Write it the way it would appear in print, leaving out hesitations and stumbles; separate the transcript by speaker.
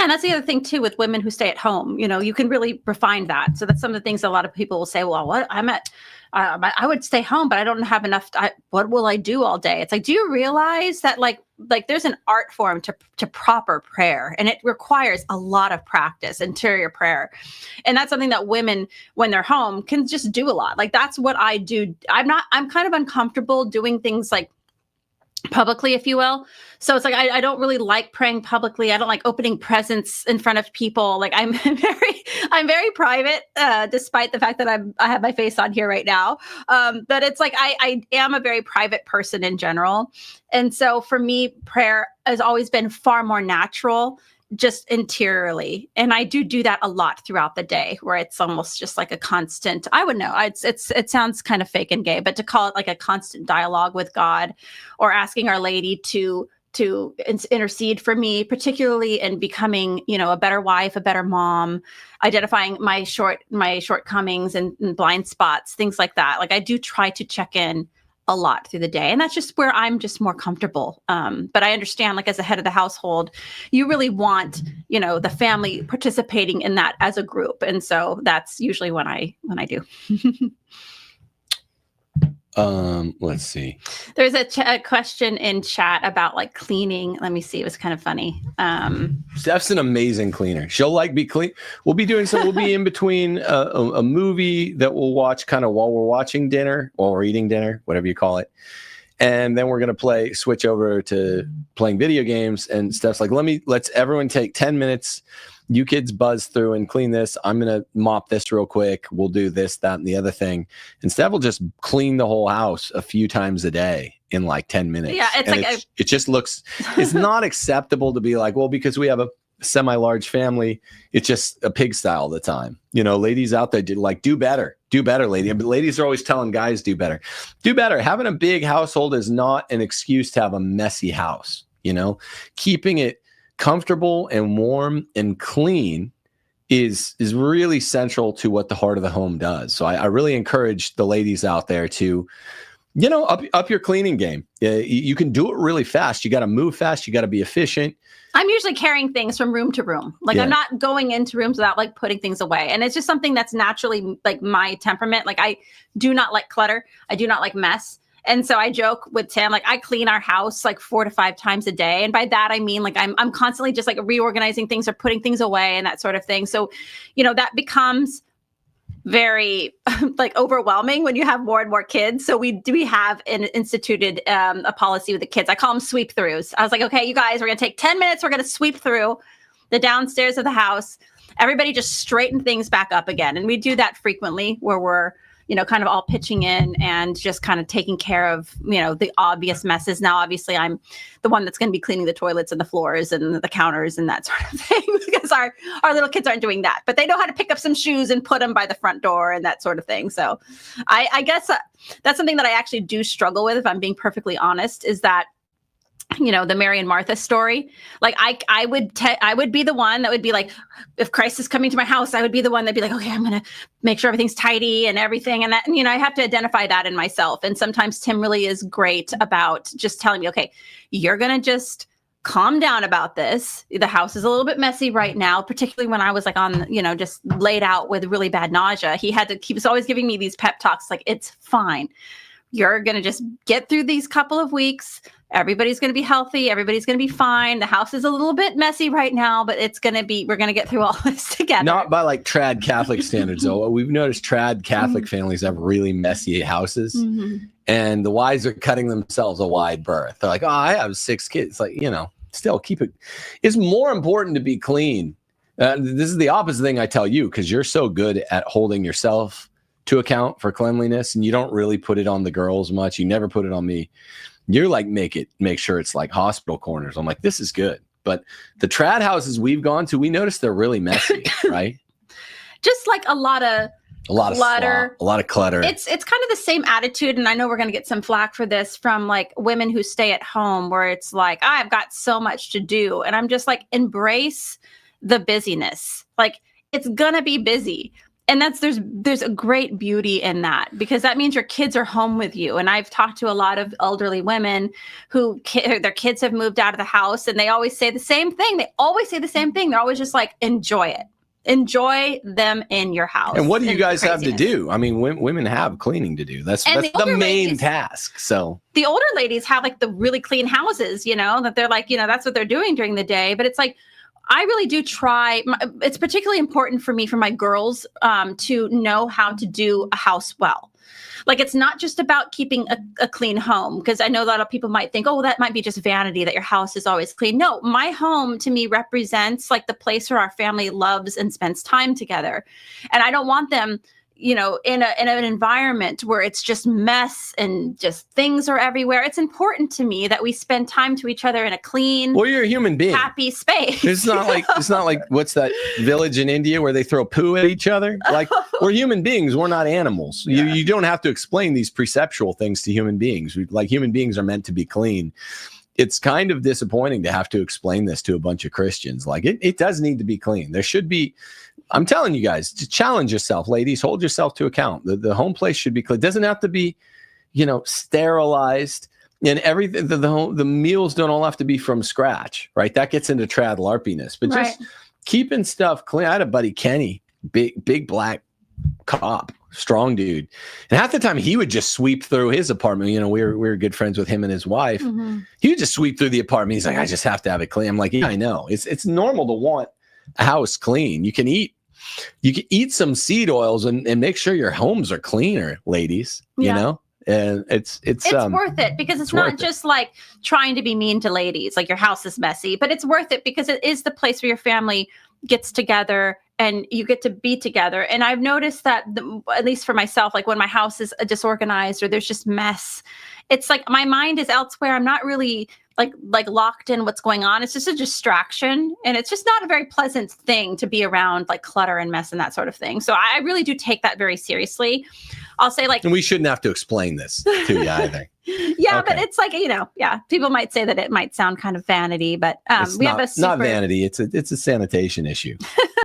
Speaker 1: And that's the other thing too with women who stay at home. You can really refine that. So that's some of the things a lot of people will say, well, I would stay home, but I don't have enough. What will I do all day? It's like, do you realize that like there's an art form to proper prayer, and it requires a lot of practice, interior prayer. And that's something that women, when they're home, can just do a lot. Like that's what I do. I'm kind of uncomfortable doing things like publicly, if you will. So it's like, I don't really like praying publicly. I don't like opening presents in front of people. Like I'm very private, despite the fact that I have my face on here right now. But it's like, I am a very private person in general. And so for me, prayer has always been far more natural, just interiorly. And I do that a lot throughout the day, where it's almost just like a constant, I would know, it sounds kind of fake and gay, but to call it like a constant dialogue with God, or asking Our Lady to intercede for me, particularly in becoming, a better wife, a better mom, identifying my shortcomings and blind spots, things like that. Like I do try to check in a lot through the day. And that's just where I'm just more comfortable. But I understand, like as a head of the household, you really want, the family participating in that as a group. And so that's usually when I do.
Speaker 2: Let's see.
Speaker 1: There's a question in chat about like cleaning. Let me see. It was kind of funny.
Speaker 2: Steph's an amazing cleaner. She'll be clean. We'll be in between a movie that we'll watch kind of while we're eating dinner, whatever you call it. And then we're going to switch over to playing video games. And Steph's like, let's everyone take 10 minutes. You kids buzz through and clean this. I'm going to mop this real quick. We'll do this, that, and the other thing. And Steph will just clean the whole house a few times a day in like 10 minutes.
Speaker 1: Yeah,
Speaker 2: it just looks, it's not acceptable to be like, well, because we have a semi-large family, it's just a pigsty all the time. Ladies out there do better, lady. But ladies are always telling guys, do better. Having a big household is not an excuse to have a messy house. Keeping it comfortable and warm and clean is really central to what the heart of the home does. So I really encourage the ladies out there to, up your cleaning game. You can do it really fast. You got to move fast. You got to be efficient.
Speaker 1: I'm usually carrying things from room to room. Like I'm not going into rooms without like putting things away. And it's just something that's naturally like my temperament. Like I do not like clutter. I do not like mess. And so I joke with Tim, like I clean our house like 4 to 5 times a day. And by that, I mean, like I'm constantly just like reorganizing things or putting things away and that sort of thing. So, that becomes very like overwhelming when you have more and more kids. So we have instituted a policy with the kids. I call them sweep throughs. I was like, okay, you guys, we're going to take 10 minutes. We're going to sweep through the downstairs of the house. Everybody just straighten things back up again. And we do that frequently where we're, kind of all pitching in and just kind of taking care of, the obvious messes. Now, obviously, I'm the one that's going to be cleaning the toilets and the floors and the counters and that sort of thing because our little kids aren't doing that. But they know how to pick up some shoes and put them by the front door and that sort of thing. So I guess that's something that I actually do struggle with, if I'm being perfectly honest, is that the Mary and Martha story. Like I would be the one that would be like, if Christ is coming to my house, I would be the one that'd be like, okay, I'm going to make sure everything's tidy and everything. And that, I have to identify that in myself. And sometimes Tim really is great about just telling me, okay, you're going to just calm down about this. The house is a little bit messy right now, particularly when I was like on, just laid out with really bad nausea. He was always giving me these pep talks. Like, it's fine. You're going to just get through these couple of weeks. Everybody's going to be healthy. Everybody's going to be fine. The house is a little bit messy right now, but we're going to get through all this together.
Speaker 2: Not by like trad Catholic standards, though. We've noticed trad Catholic families have really messy houses, and the wives are cutting themselves a wide berth. They're like, oh, I have 6 kids. Like, still keep it. It's more important to be clean. This is the opposite thing I tell you, because you're so good at holding yourself to account for cleanliness, and you don't really put it on the girls much. You never put it on me. You're like, make sure it's like hospital corners. I'm like, this is good. But the trad houses we've gone to, we noticed they're really messy, right?
Speaker 1: Just like a lot of clutter.
Speaker 2: A lot of clutter.
Speaker 1: It's kind of the same attitude. And I know we're going to get some flack for this from like women who stay at home, where it's like, I've got so much to do. And I'm just like, embrace the busyness. Like, it's going to be busy. And there's a great beauty in that, because that means your kids are home with you. And I've talked to a lot of elderly women who their kids have moved out of the house, and they always say the same thing. They're always just like, enjoy it. Enjoy them in your house.
Speaker 2: And what do you guys have to do? I mean, women have cleaning to do. That's the main task. So
Speaker 1: the older ladies have like the really clean houses, that they're like, that's what they're doing during the day. But it's like, I really do try. It's particularly important for me, for my girls, to know how to do a house well. Like, it's not just about keeping a clean home, because I know a lot of people might think, oh, that might be just vanity, that your house is always clean. No, my home to me represents like the place where our family loves and spends time together. And I don't want them, in an environment where it's just mess and just things are everywhere. It's important to me that we spend time to each other in a clean,
Speaker 2: well, you're a human being,
Speaker 1: happy space.
Speaker 2: It's not like what's that village in India where they throw poo at each other? Like, we're human beings. We're not animals. Yeah. You don't have to explain these perceptual things to human beings. Like, human beings are meant to be clean. It's kind of disappointing to have to explain this to a bunch of Christians. Like, it does need to be clean. There should be, I'm telling you guys, to challenge yourself, ladies, hold yourself to account. The home place should be clean. It doesn't have to be, sterilized, and everything. The meals don't all have to be from scratch, right? That gets into trad larpiness, but just keeping stuff clean. I had a buddy, Kenny, big black cop, strong dude, and half the time he would just sweep through his apartment. We were good friends with him and his wife. Mm-hmm. He would just sweep through the apartment. He's like, I just have to have it clean. I'm like, yeah, I know. It's normal to want a house clean. You can eat some seed oils and make sure your homes are cleaner, ladies. And it's
Speaker 1: worth it, because it's not just like trying to be mean to ladies, like your house is messy, but it's worth it because it is the place where your family gets together and you get to be together. And I've noticed that, at least for myself, like when my house is disorganized or there's just mess, it's like my mind is elsewhere. I'm not really like locked in what's going on. It's just a distraction, and it's just not a very pleasant thing to be around, like clutter and mess and that sort of thing. So I really do take that very seriously. I'll say, like,
Speaker 2: and we shouldn't have to explain this to you either.
Speaker 1: Yeah, okay. But it's like, people might say that it might sound kind of vanity, but we have a
Speaker 2: not vanity. It's a sanitation issue.